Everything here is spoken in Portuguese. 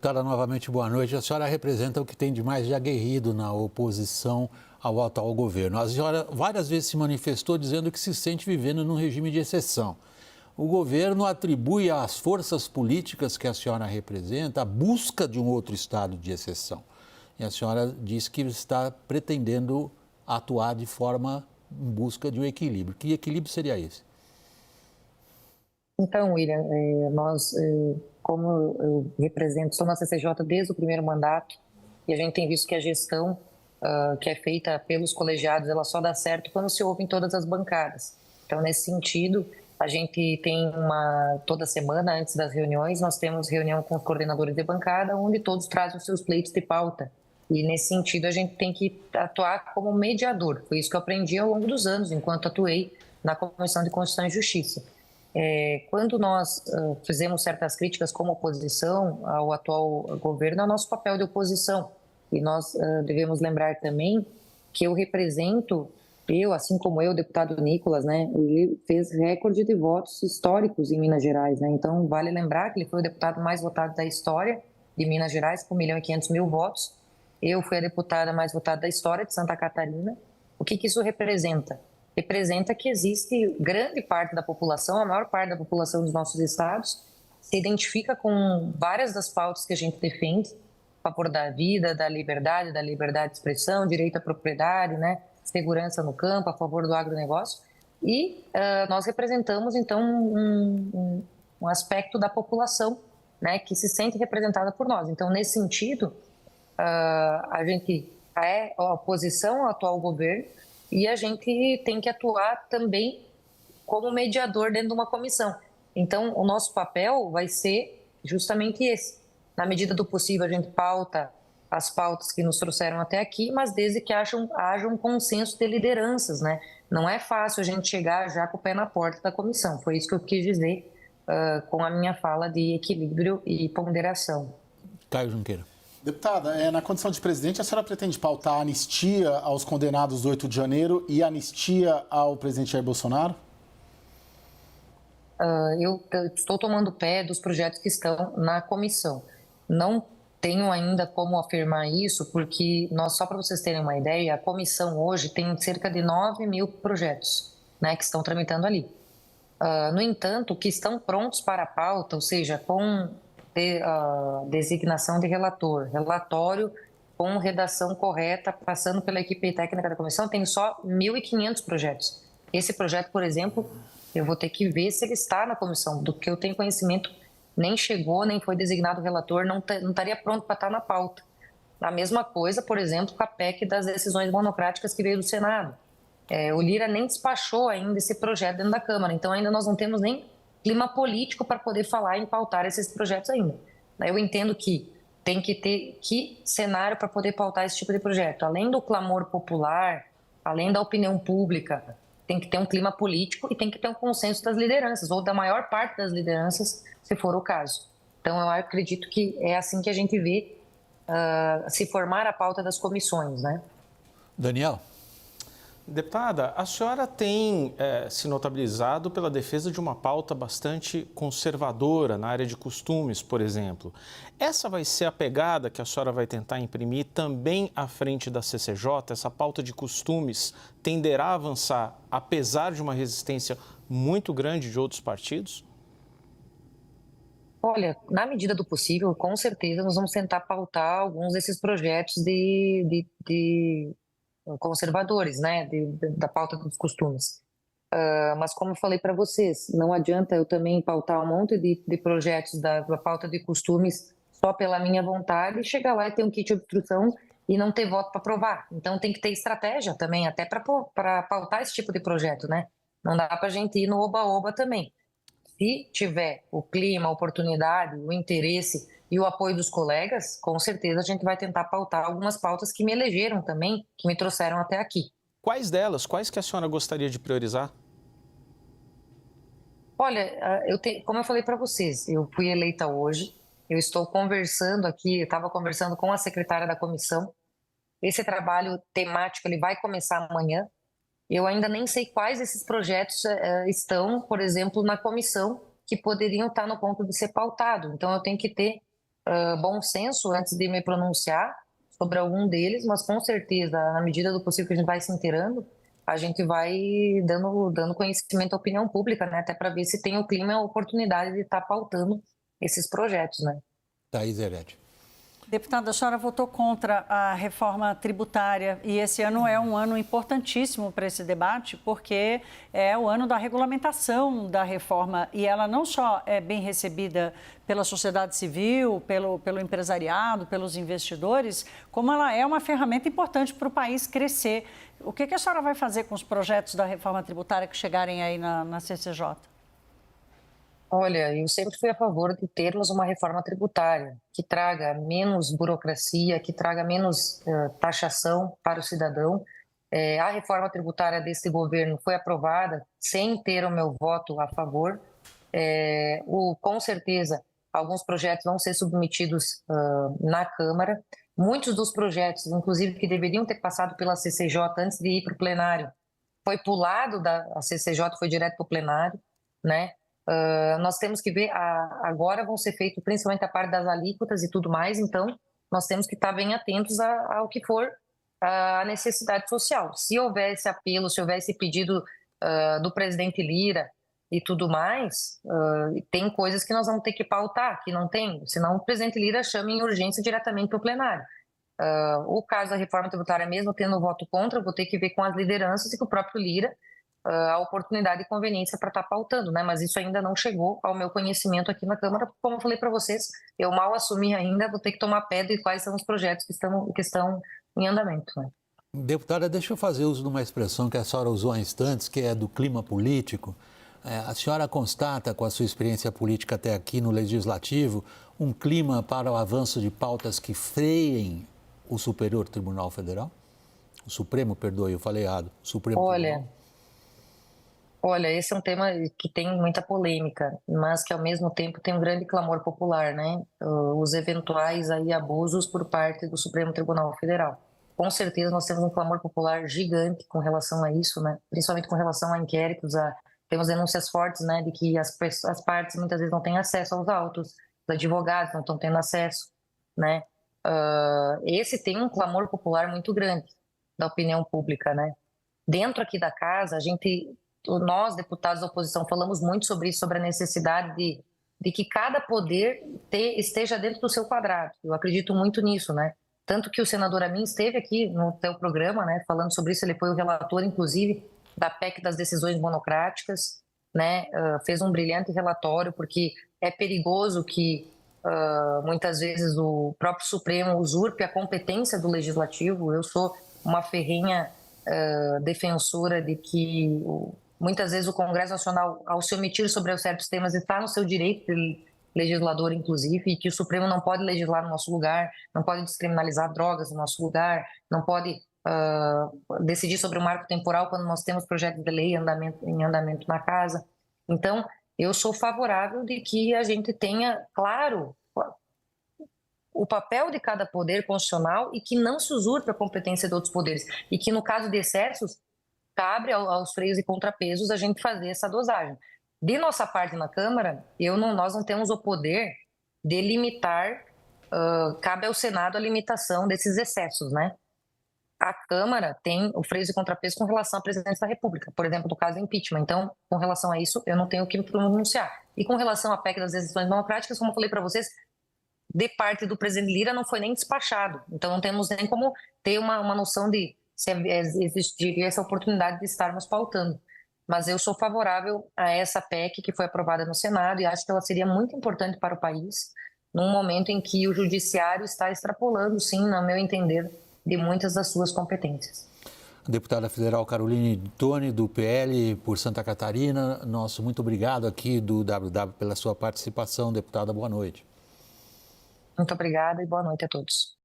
Deputada, novamente, boa noite. A senhora representa o que tem de mais aguerrido na oposição ao atual governo. A senhora várias vezes se manifestou dizendo que se sente vivendo num regime de exceção. O governo atribui às forças políticas que a senhora representa a busca de um outro estado de exceção. E a senhora diz que está pretendendo atuar de forma em busca de um equilíbrio. Que equilíbrio seria esse? Então, William, como eu represento, sou na CCJ desde o primeiro mandato, e a gente tem visto que a gestão que é feita pelos colegiados, ela só dá certo quando se ouve em todas as bancadas. Então, nesse sentido, a gente tem toda semana, antes das reuniões, nós temos reunião com os coordenadores de bancada, onde todos trazem os seus pleitos de pauta. E, nesse sentido, a gente tem que atuar como mediador. Foi isso que eu aprendi ao longo dos anos, enquanto atuei na Comissão de Constituição e Justiça. Quando nós fizemos certas críticas como oposição ao atual governo, é o nosso papel de oposição. E nós devemos lembrar também que assim como eu, o deputado Nicolas, né, ele fez recorde de votos históricos em Minas Gerais, né? Então, vale lembrar que ele foi o deputado mais votado da história de Minas Gerais, com 1.500.000 votos. Eu fui a deputada mais votada da história de Santa Catarina. O que isso representa? Representa que existe grande parte da população, a maior parte da população dos nossos estados, se identifica com várias das pautas que a gente defende, a favor da vida, da liberdade de expressão, direito à propriedade, né, segurança no campo, a favor do agronegócio. E nós representamos, então, um aspecto da população, né, que se sente representada por nós. Então, nesse sentido, a gente é a oposição ao atual governo, e a gente tem que atuar também como mediador dentro de uma comissão. Então, o nosso papel vai ser justamente esse. Na medida do possível, a gente pauta as pautas que nos trouxeram até aqui, mas desde que haja um consenso de lideranças, né? Não é fácil a gente chegar já com o pé na porta da comissão. Foi isso que eu quis dizer com a minha fala de equilíbrio e ponderação. Caio Junqueira. Deputada, na condição de presidente, a senhora pretende pautar a anistia aos condenados do 8 de janeiro e a anistia ao presidente Jair Bolsonaro? Eu estou tomando pé dos projetos que estão na comissão. Não tenho ainda como afirmar isso, porque só para vocês terem uma ideia, a comissão hoje tem cerca de 9.000 projetos, né, que estão tramitando ali. No entanto, que estão prontos para a pauta, ou seja, com designação de relatório com redação correta, passando pela equipe técnica da comissão, tem só 1.500 projetos. Esse projeto, por exemplo, eu vou ter que ver se ele está na comissão, do que eu tenho conhecimento, nem chegou, nem foi designado o relator, não estaria pronto para estar na pauta. A mesma coisa, por exemplo, com a PEC das decisões monocráticas que veio do Senado. O Lira nem despachou ainda esse projeto dentro da Câmara, então ainda nós não temos nem clima político para poder falar em pautar esses projetos ainda. Eu entendo que tem que ter cenário para poder pautar esse tipo de projeto. Além do clamor popular, além da opinião pública, tem que ter um clima político e tem que ter um consenso das lideranças, ou da maior parte das lideranças, se for o caso. Então, eu acredito que é assim que a gente vê se formar a pauta das comissões, né? Daniel. Deputada, a senhora tem se notabilizado pela defesa de uma pauta bastante conservadora na área de costumes, por exemplo. Essa vai ser a pegada que a senhora vai tentar imprimir também à frente da CCJ? Essa pauta de costumes tenderá a avançar, apesar de uma resistência muito grande de outros partidos? Olha, na medida do possível, com certeza nós vamos tentar pautar alguns desses projetos de conservadores, né, da pauta dos costumes. Mas como eu falei para vocês, não adianta eu também pautar um monte de projetos da pauta de costumes só pela minha vontade e chegar lá e ter um kit de obstrução e não ter voto para aprovar. Então tem que ter estratégia também, até para pautar esse tipo de projeto, né? Não dá para a gente ir no oba-oba também. Se tiver o clima, a oportunidade, o interesse e o apoio dos colegas, com certeza a gente vai tentar pautar algumas pautas que me elegeram também, que me trouxeram até aqui. Quais delas? Quais que a senhora gostaria de priorizar? Olha, como eu falei para vocês, eu fui eleita hoje, eu estou conversando aqui, eu estava conversando com a secretária da comissão. Esse trabalho temático ele vai começar amanhã. Eu ainda nem sei quais desses projetos estão, por exemplo, na comissão, que poderiam estar no ponto de ser pautado. Então, eu tenho que ter bom senso antes de me pronunciar sobre algum deles, mas com certeza, na medida do possível que a gente vai se inteirando, a gente vai dando conhecimento à opinião pública, né? Até para ver se tem o clima e a oportunidade de estar pautando esses projetos, né? Thaís Herete. Deputada, a senhora votou contra a reforma tributária e esse ano é um ano importantíssimo para esse debate, porque é o ano da regulamentação da reforma e ela não só é bem recebida pela sociedade civil, pelo empresariado, pelos investidores, como ela é uma ferramenta importante para o país crescer. O que a senhora vai fazer com os projetos da reforma tributária que chegarem aí na CCJ? Olha, eu sempre fui a favor de termos uma reforma tributária que traga menos burocracia, que traga menos taxação para o cidadão. A reforma tributária desse governo foi aprovada sem ter o meu voto a favor. Com certeza, alguns projetos vão ser submetidos na Câmara. Muitos dos projetos, inclusive, que deveriam ter passado pela CCJ antes de ir para o plenário, foi pulado da CCJ, foi direto para o plenário, né? Nós temos que ver, agora vão ser feitos principalmente a parte das alíquotas e tudo mais, então nós temos que estar bem atentos ao que for a necessidade social. Se houver esse apelo, se houver esse pedido do presidente Lira e tudo mais, tem coisas que nós vamos ter que pautar, que não tem, senão o presidente Lira chama em urgência diretamente para o plenário. O caso da reforma tributária mesmo, tendo voto contra, eu vou ter que ver com as lideranças e com o próprio Lira a oportunidade e conveniência para estar pautando, né? Mas isso ainda não chegou ao meu conhecimento aqui na Câmara, como eu falei para vocês, eu mal assumi ainda, vou ter que tomar pé de quais são os projetos que estão em andamento, né? Deputada, deixa eu fazer uso de uma expressão que a senhora usou há instantes, que é do clima político. A senhora constata, com a sua experiência política até aqui no Legislativo, um clima para o avanço de pautas que freiem o Superior Tribunal Federal? O Supremo, perdoe, eu falei errado. O Supremo Tribunal. Olha, esse é um tema que tem muita polêmica, mas que ao mesmo tempo tem um grande clamor popular, né? Os eventuais aí abusos por parte do Supremo Tribunal Federal. Com certeza nós temos um clamor popular gigante com relação a isso, né? Principalmente com relação a inquéritos, temos denúncias fortes, né, de que as partes muitas vezes não têm acesso aos autos, os advogados não estão tendo acesso, né? Esse tem um clamor popular muito grande da opinião pública, né? Dentro aqui da casa, nós, deputados da oposição, falamos muito sobre isso, sobre a necessidade de que cada poder esteja dentro do seu quadrado. Eu acredito muito nisso, né? Tanto que o senador Amin esteve aqui no teu programa, né, falando sobre isso, ele foi o relator, inclusive, da PEC das decisões monocráticas, né? Fez um brilhante relatório, porque é perigoso que muitas vezes o próprio Supremo usurpe a competência do Legislativo. Eu sou uma ferrenha defensora de que muitas vezes o Congresso Nacional, ao se omitir sobre certos temas, está no seu direito de legislador, inclusive, e que o Supremo não pode legislar no nosso lugar, não pode descriminalizar drogas no nosso lugar, não pode decidir sobre o marco temporal quando nós temos projetos de lei em andamento na casa. Então, eu sou favorável de que a gente tenha, claro, o papel de cada poder constitucional e que não se usurpe a competência de outros poderes. E que, no caso de excessos, cabe aos freios e contrapesos a gente fazer essa dosagem. De nossa parte na Câmara, nós não temos o poder de limitar, cabe ao Senado a limitação desses excessos, né? A Câmara tem o freio e contrapeso com relação à presidência da República, por exemplo, no caso do impeachment. Então, com relação a isso, eu não tenho o que me pronunciar. E com relação à PEC das decisões democráticas, como eu falei para vocês, de parte do presidente Lira não foi nem despachado. Então, não temos nem como ter uma noção de se existiria essa oportunidade de estarmos pautando. Mas eu sou favorável a essa PEC que foi aprovada no Senado e acho que ela seria muito importante para o país num momento em que o judiciário está extrapolando, sim, no meu entender, de muitas das suas competências. A deputada federal Caroline Toni, do PL por Santa Catarina, nosso muito obrigado aqui do WW pela sua participação. Deputada, boa noite. Muito obrigada e boa noite a todos.